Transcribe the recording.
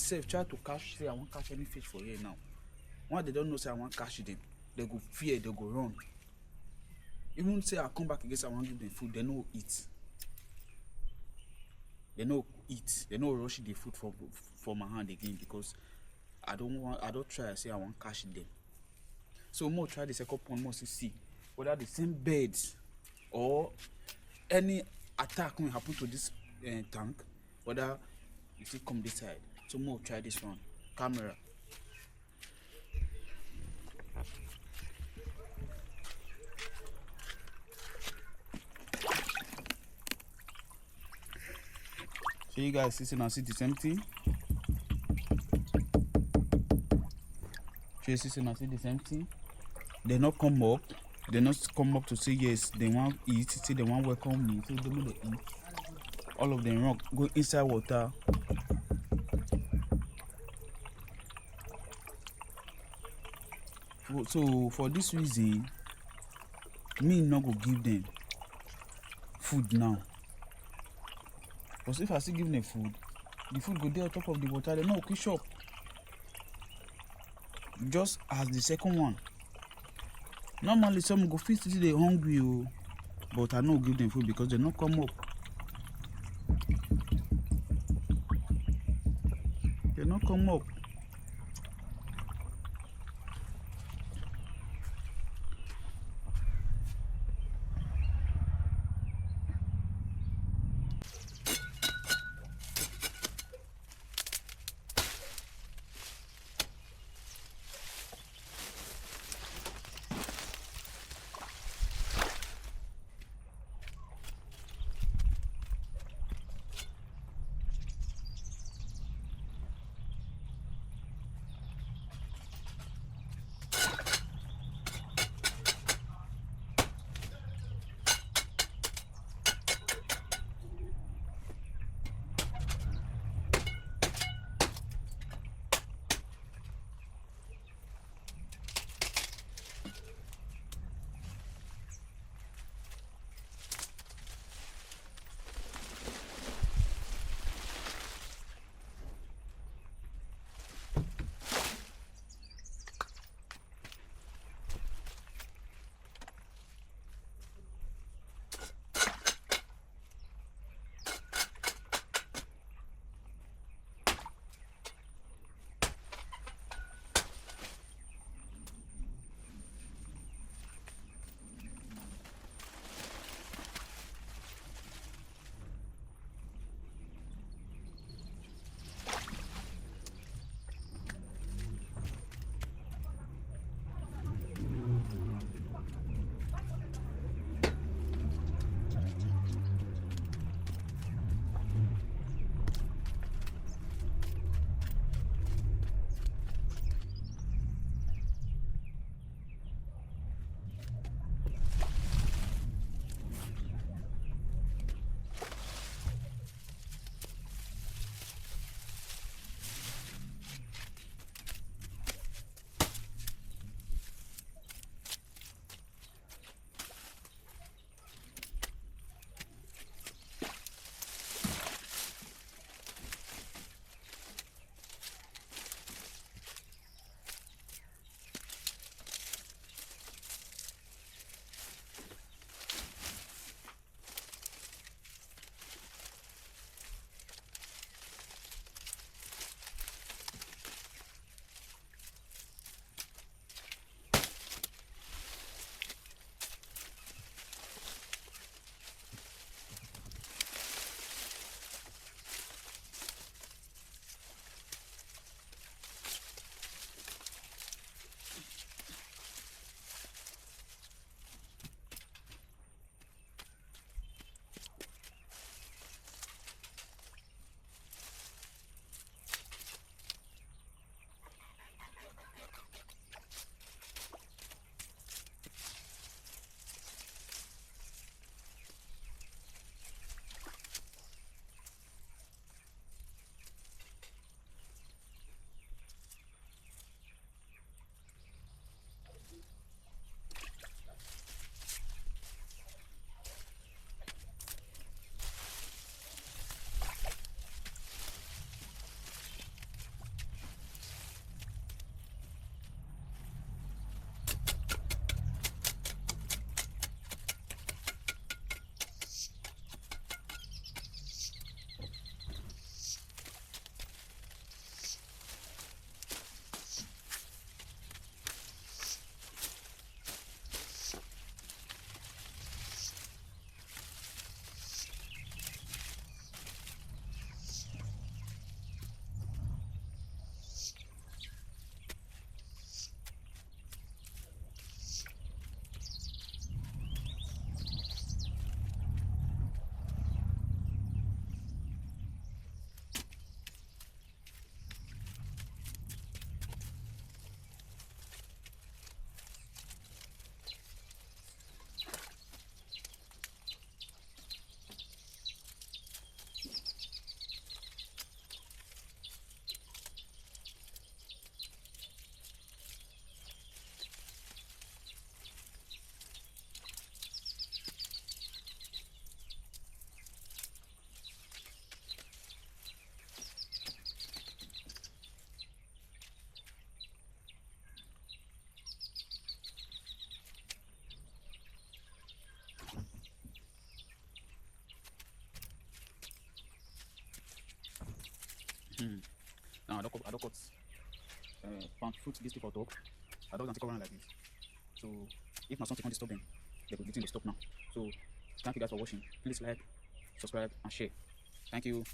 myself try to catch, say I won't catch any fish for here now. Once they don't know say I won't catch them, they go fear, they go run. Even say I come back again, say I won't give them food, they no eat. They no eat. They no rush the food for my hand again because I don't try. Say I want catch them. So more try the second pond, more see whether the same birds or any attack will happen to this tank, whether you see come this side. So more try this one. Camera. So you guys see now see the same thing. So you see now see the same thing. They not come up. They not come up to say yes. They want eat. Say they want welcome me. So they will eat. All of them run go inside water. So for this reason, me not go give them food now. Because if I still give them food, the food go there on top of the water. They not quick up. Just as the second one. Normally some go feed till they hungry, but I not give them food because they not come up. They not come up. Now I don't cut palm fruit this thing for top. I don't want to cover like this. So if my something can't stop them, they could begin to stop now. So thank you guys for watching. Please like, subscribe, and share. Thank you.